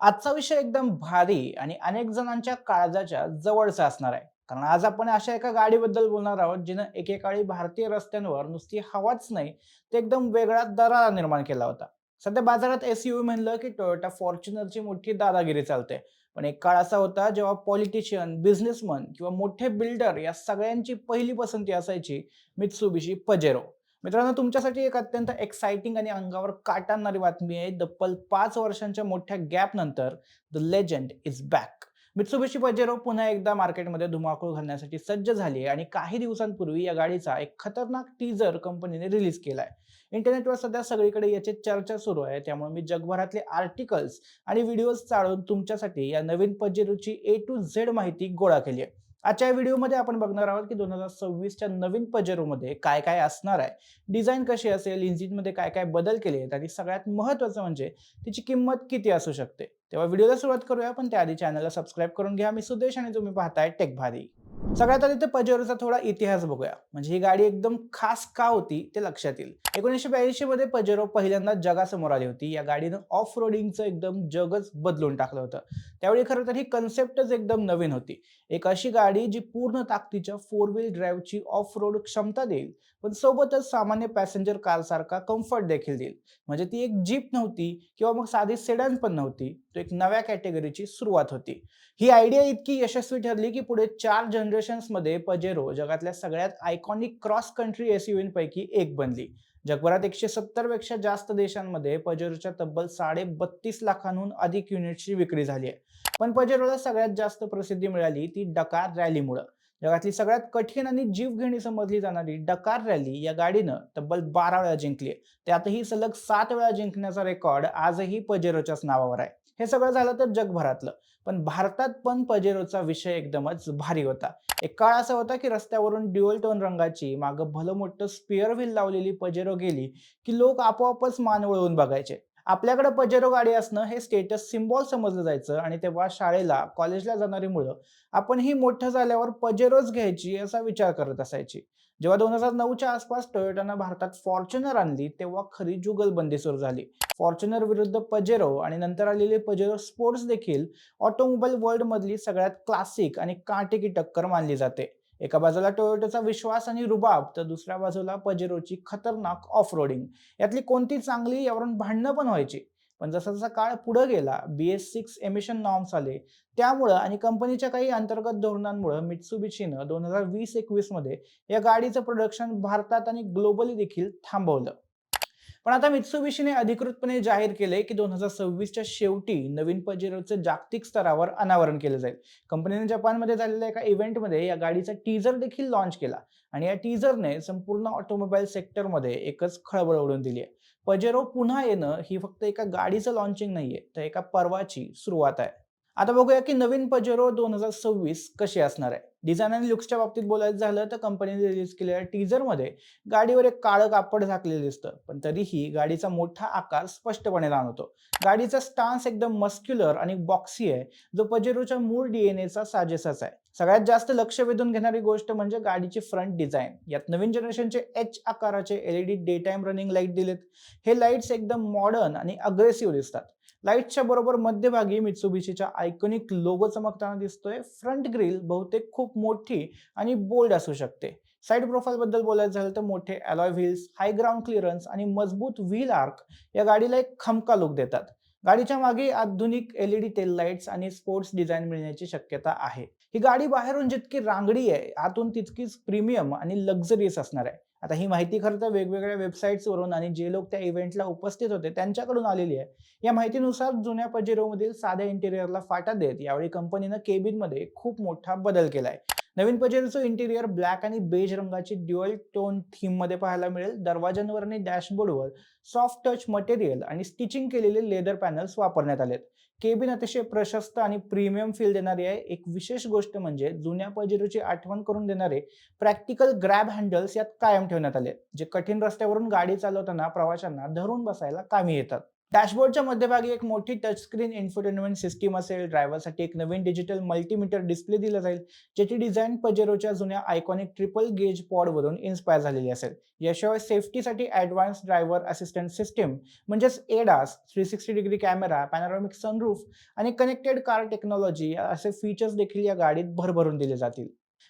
आजचा विषय एकदम भारी आणि अनेक जणांच्या काळजाच्या जवळचा असणार आहे. कारण आज आपण अशा एका गाडीबद्दल बोलणार आहोत, जिनं एकेकाळी भारतीय रस्त्यांवर नुसती हवाच नाही, तर एकदम वेगळा दरारा निर्माण केला होता. सध्या बाजारात एसयूव्ही म्हणलं की टोयोटा फॉर्च्युनरची मोठी दादागिरी चालते. पण एक काळ असा होता जेव्हा पॉलिटिशियन, बिझनेसमन किंवा मोठे बिल्डर या सगळ्यांची पहिली पसंती असायची मित्सुबिशी पजेरो. मित्रांनो, तुमच्यासाठी एक अत्यंत एक्साइटिंग आणि अंगावर काटा आणणारी बातमी आहे. तब्बल 5 वर्षांच्या मोठ्या गॅप नंतर the legend is back. Mitsubishi Pajero पुन्हा एकदा मार्केटमध्ये धुमाकूळ घालण्यासाठी सज्ज झाली आहे आणि काही दिवसांपूर्वी या गाडीचा एक खतरनाक टीजर कंपनीने रिलीज केलाय. इंटरनेटवर सध्या सगळीकडे याची चर्चा सुरू आहे. त्यामुळे मी जगभरातले आर्टिकल्स आणि व्हिडिओज चाळून तुमच्यासाठी या नवीन पजेरोची ए टू झेड माहिती गोळा केली आहे. आजच्या व्हिडिओमध्ये आपण बघणार आहोत की 2026च्या नवीन पजेरोमध्ये काय काय असणार आहे, डिझाईन कशी असेल, इंजिनमध्ये काय काय बदल केले आहेत आणि सगळ्यात महत्त्वाचं म्हणजे तिची किंमत किती असू शकते. तेव्हा व्हिडिओला सुरुवात करूया, पण त्याआधी चॅनलला सबस्क्राईब करून घ्या. मी सुदेश आणि तुम्ही पाहताय टेक भारी. सगळ्यात आधी ते पजेरोचा थोडा इतिहास बघूया. म्हणजे ही गाडी एकदम खास का होती ते लक्षात येईल. 1982 मध्ये पजेरो पहिल्यांदा जगासमोर आली होती. या गाडीनं ऑफ रोडिंगचं एकदम जगच बदलून टाकलं होतं. त्यावेळी खरं तर ही कन्सेप्टच एकदम नवीन होती. एक अशी गाडी जी पूर्ण ताकदीच्या फोर व्हील ड्राईव्हची ऑफ रोड क्षमता देईल, पण सोबतच सामान्य पॅसेंजर कार सारखा कम्फर्ट देखील देईल. म्हणजे ती एक जीप नव्हती किंवा मग साधी सेडान पण नव्हती. तो एक नव्या कॅटेगरीची सुरुवात होती. ही आयडिया इतकी यशस्वी ठरली की पुढे 4 जनरेशन्समध्ये पजेरो जगातल्या सगळ्यात आयकॉनिक क्रॉस कंट्री एसयूव्हींपैकी एक बनली. जगभरात 170 पेक्षा जास्त देशांमध्ये पजेरोच्या तब्बल 32.5 लाखांहून अधिक युनिट्सची विक्री झाली आहे. पण पजेरोला सगळ्यात जास्त प्रसिद्धी मिळाली ती डकार रॅलीमुळं. जगातली सगळ्यात कठीण आणि जीवघेणी समजली जाणारी डकार रॅली या गाडीनं तब्बल 12 वेळा जिंकली आहे. त्यातही सलग 7 वेळा जिंकण्याचा रेकॉर्ड आजही पजेरोच्याच नावावर आहे. हे सगळं झालं तर जगभरातलं. पण भारतात पण पजेरोचा विषय एकदमच भारी होता. एक काळ असा होता की रस्त्यावरून ड्युअल टोन रंगाची मागं भलं मोठं स्पेअर व्हील लावलेली पजेरो गेली की लोक आपोआपच मान वळवून बघायचे. आपल्याकडे पजेरो गाडी असणं हे स्टेटस सिम्बॉल समजलं जायचं आणि तेव्हा शाळेला, कॉलेजला जाणारी मुलं आपण ही मोठं झाल्यावर पजेरोच घ्यायची असा विचार करत असायची. जेव्हा 2009च्या आसपास टोयोटानं भारतात फॉर्च्युनर आणली, तेव्हा खरी जुगलबंदी सुरू झाली. फॉर्च्युनर विरुद्ध पजेरो आणि नंतर आलेले पजेरो स्पोर्ट्स देखील ऑटोमोबाईल वर्ल्ड मधली सगळ्यात क्लासिक आणि काटेकी टक्कर मानली जाते. एका बाजूला टोयोटाचा विश्वास आणि रुबाब, तर दुसऱ्या बाजूला पजेरोची खतरनाक ऑफ रोडिंग. यातली कोणती चांगली यावरून भांडणं पण व्हायची. पण जसा जसा काळ पुढे गेला, BS6 एमिशन नॉर्म्स आले, त्यामुळं आणि कंपनीच्या काही अंतर्गत धोरणांमुळे मित्सुबिशीनं 2020-21 मध्ये या गाडीचं प्रोडक्शन भारतात आणि ग्लोबली देखील थांबवलं. पण आता मित्सुबिशीने अधिकृतपणे जाहीर केले की 2026च्या शेवटी नवीन पजेरोचे जागतिक स्तरावर अनावरण केलं जाईल. कंपनीने जपानमध्ये झालेल्या एका इव्हेंटमध्ये या गाडीचा टीजर देखील लॉन्च केला आणि या टीजरने संपूर्ण ऑटोमोबाईल सेक्टरमध्ये एकच खळबळ उडवून दिली आहे. पजेरो पुन्हा येणं ही फक्त एका गाडीचं लॉन्चिंग नाहीये, तर एका पर्वाची सुरुवात आहे. आता बघूया की नवीन पजेरो 2026 कशी असणार आहे. डिझाईन आणि लुक्सच्या बाबतीत बोलायचं झालं तर कंपनीने रिलीज केलेल्या टीजरमध्ये गाडीवर एक काळं कापड झाकलेलं दिसतं, पण तरीही गाडीचा मोठा आकार स्पष्टपणे जाणवतो. गाडीचा स्टान्स एकदम मस्क्युलर आणि बॉक्सी आहे, जो पजेरोच्या मूळ डीएनएचा साजेसाच आहे. सगळ्यात जास्त लक्ष वेधून घेणारी गोष्ट म्हणजे गाडीची फ्रंट डिझाईन. यात नवीन जनरेशनचे एच आकाराचे LED day time running light दिलेत. हे लाईट्स एकदम मॉडर्न आणि अग्रेसिव्ह दिसतात. लाईट्सच्या बरोबर मध्यभागी मित्सुबिशीचा आयकॉनिक लोगो चमकताना दिसतोय. फ्रंट ग्रिल बहुतेक खूप मोठी आणि बोल्ड असू शकते. साइड प्रोफाइल बद्दल बोलायचं झालं तर मोठे अलॉय व्हील्स, हाय ग्राउंड क्लिअरन्स आणि मजबूत व्हील आर्क या गाडीला एक खमका लुक देतात. गाडीच्या मागे आधुनिक एलईडी टेल लाईट्स आणि स्पोर्ट्स डिझाईन मिळण्याची शक्यता आहे. ही गाडी बाहेरून जितकी रांगडी आहे, आतून तितकीच प्रीमियम आणि लक्झरियस असणार आहे. आता ही माहिती खरं तर वेगवेगळ्या वेबसाईट्सवरून आणि जे लोक त्या इव्हेंटला उपस्थित होते त्यांच्याकडून आलेली आहे. या माहितीनुसार जुन्या पजेरोमधील साध्या इंटेरियरला फाटा देत यावेळी कंपनीनं केबिनमध्ये खूप मोठा बदल केलाय. नवीन पजेरोचं इंटेरियर ब्लॅक आणि बेज रंगाची ड्युअल टोन थीम मध्ये पाहायला मिळेल. दरवाजांवर आणि डॅशबोर्डवर सॉफ्ट टच मटेरियल आणि स्टिचिंग केलेले लेदर पॅनल्स वापरण्यात आलेत. केबिन अतिशय प्रशस्त आणि प्रीमियम फील देणारी आहे. एक विशेष गोष्ट म्हणजे जुन्या पजेरोची आठवण करून देणारे प्रॅक्टिकल ग्रॅब हँडल्स यात कायम ठेवण्यात आले, जे कठीण रस्त्यावरून गाडी चालवताना प्रवाशांना धरून बसायला कामी येतात. डॅशबोर्डच्या मध्यभागी एक मोठी टच स्क्रीन इन्फोटेनमेंट सिस्टीम असेल. ड्रायव्हरसाठी एक नवीन डिजिटल मल्टीमीटर डिस्प्ले दिला जाईल, ज्याची डिझाईन पजेरोच्या जुन्या आयकॉनिक ट्रिपल गेज पॉडवरून इन्स्पायर झालेली असेल. याशिवाय सेफ्टीसाठी ॲडव्हान्स ड्रायव्हर असिस्टंट सिस्टीम म्हणजेच एडास, 360 डिग्री कॅमेरा, पॅनोरामिक सनरूफ आणि कनेक्टेड कार टेक्नॉलॉजी असे फीचर्स देखील या गाडीत भरभरून दिले जातील.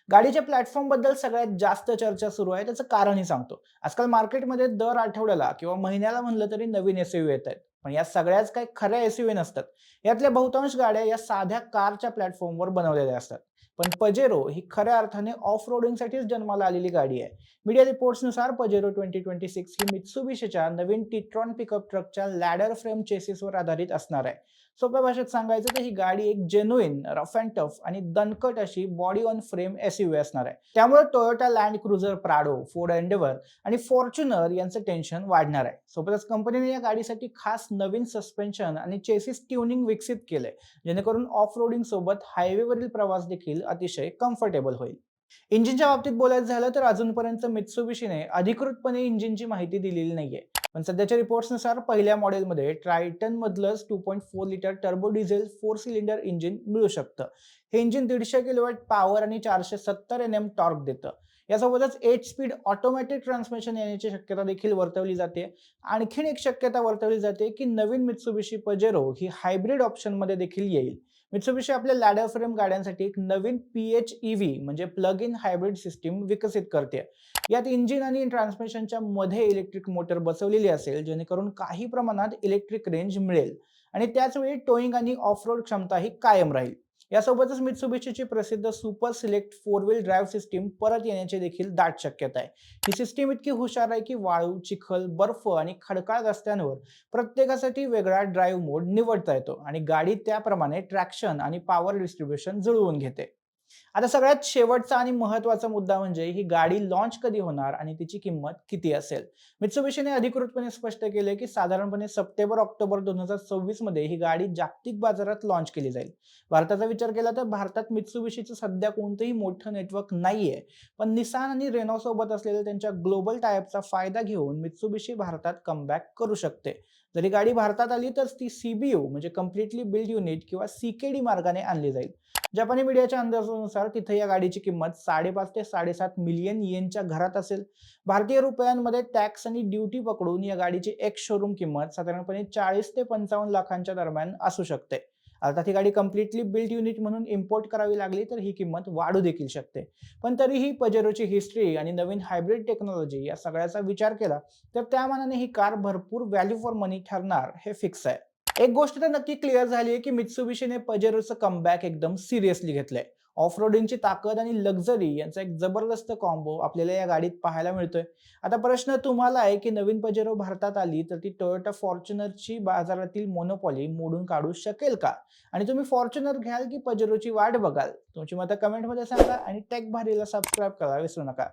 गाडीच्या प्लॅटफॉर्म बद्दल सगळ्यात जास्त चर्चा सुरू आहे. त्याचं कारणही सांगतो. आजकाल मार्केटमध्ये दर आठवड्याला किंवा महिन्याला म्हणलं तरी नवीन एसयूव्ही येत आहेत. पण या सगळ्याच काही खऱ्या एसयूव्ही नसतात. यातल्या बहुतांश गाड्या या साध्या कारच्या प्लॅटफॉर्मवर बनवलेल्या असतात. पण पजेरो ही खऱ्या अर्थाने ऑफ रोडिंगसाठीच जन्माला आलेली गाडी आहे. मीडिया रिपोर्ट्सनुसार पजेरो 2026 ही मित्सुबिशीच्या नवीन टिट्रॉन पिकअप ट्रकच्या लॅडर फ्रेम चेसिसवर आधारित असणार आहे. सोप्या भाषेत सांगायचं तर ही गाडी एक जेन्युइन रफ अँड टफ आणि दणकट अशी बॉडी ऑन फ्रेम एसयूव्ही असणार आहे. त्यामुळे Toyota Land Cruiser Prado, Ford Endeavour आणि फॉर्च्युनर यांचं टेन्शन वाढणार आहे. सोबतच कंपनीने या गाडीसाठी खास नवीन सस्पेन्शन आणि चेसिस ट्युनिंग विकसित केलंय, जेणेकरून ऑफ रोडिंग सोबत हायवेवरील प्रवास देखील अतिशय कम्फर्टेबल होईल. इंजिनच्या बाबतीत बोलायचं झालं तर अजूनपर्यंत मित्सुबिशीने अधिकृतपणे इंजिनची माहिती दिलेली नाहीये. पण सध्याच्या रिपोर्ट्सनुसार पहिल्या मॉडेलमध्ये ट्रायटन मधलंच 2.4 litre turbo diesel 4 cylinder engine मिळू शकतं. हे इंजिन 150 किलोवॅट पॉवर आणि 470 एनएम टॉर्क देतं. यासोबतच 8 स्पीड ऑटोमॅटिक ट्रान्समिशन येण्याची शक्यता देखील वर्तवली जाते. आणखीन एक शक्यता वर्तवली जाते की नवीन मित्सुबिशी पजेरो ही हायब्रिड ऑप्शनमध्ये देखील येईल. मित्सुबिशी आपल्या लॅडर फ्रेम गाड्यांसाठी एक नवीन PHEV म्हणजे प्लग इन हायब्रिड सिस्टीम विकसित करते. यात इंजिन आणि ट्रान्समिशनच्या मध्ये इलेक्ट्रिक मोटर बसवलेली असेल, जेणेकरून काही प्रमाणात इलेक्ट्रिक रेंज मिळेल आणि त्याचवेळी टोईंग आणि ऑफ रोड क्षमताही कायम राहील. यासोबतच मित्सुबिशीची प्रसिद्ध super select 4 wheel drive system परत येण्याची देखील दाट शक्यता आहे. ही सिस्टीम इतकी हुशार आहे की वाळू, चिखल, बर्फ आणि खडकाळ रस्त्यांवर प्रत्येकासाठी वेगळा ड्राईव्ह मोड निवडता येतो आणि गाडी त्याप्रमाणे ट्रॅक्शन आणि पॉवर डिस्ट्रीब्युशन जुळवून घेते. आता सगळ्यात शेवटचा आणि महत्त्वाचा मुद्दा म्हणजे ही गाडी लॉन्च कधी होणार आणि तिची किंमत किती असेल. मित्सुबिशीने अधिकृतपणे स्पष्ट केले की साधारणपणे सप्टेंबर-ऑक्टोबर 2026 मध्ये ही गाडी जागतिक बाजारात लॉन्च केली जाईल. भारताचा विचार केला तर भारतात मित्सुबिशीचं सध्या कोणतंही मोठं नेटवर्क नाहीये. पण निसान आणि रेनॉ सोबत असलेल्या त्यांच्या ग्लोबल टायअपचा फायदा घेऊन मित्सुबिशी भारतात कमबॅक करू शकते. जरी गाडी भारतात आली तर ती CBU म्हणजे कम्प्लिटली बिल्ड युनिट किंवा CKD मार्गाने आणली जाईल. जपानी मीडियाच्या अंदाजानुसार तिथे या गाडीची किंमत 5.5 ते 7.5 मिलियन येनच्या घरात असेल. भारतीय रुपयांमध्ये टॅक्स आणि ड्युटी पकडून या गाडीची एक्स शोरूम किंमत साधारणपणे 40 ते 55 लाखांच्या दरम्यान असू शकते. अर्थात ही गाडी कम्प्लिटली बिल्ट युनिट म्हणून इम्पोर्ट करावी लागली तर ही किंमत वाढू देखील शकते. पण तरीही पजेरोची हिस्ट्री आणि नवीन हायब्रिड टेक्नॉलॉजी या सगळ्याचा विचार केला तर त्या मानाने ही कार भरपूर व्हॅल्यू फॉर मनी ठरणार हे फिक्स आहे. एक गोष्ट तर नक्की क्लिअर झाली आहे की मित्सुबिशीने पजेरोचं कमबॅक एकदम सिरियसली घेतलंय. ऑफ रोडिंगची ताकद आणि लक्झरी यांचा एक जबरदस्त कॉम्बो आपल्याला या गाडीत पाहायला मिळतोय. आता प्रश्न तुम्हाला आहे की नवीन पजेरो भारतात आली तर ती टोयोटा फॉर्च्युनरची बाजारातील मोनोपॉली मोडून काढू शकेल का? आणि तुम्ही फॉर्च्युनर घ्याल की पजेरोची वाट बघाल? तुमची मतं कमेंटमध्ये सांगा आणि टेक भारीला सबस्क्राईब करायला विसरू नका.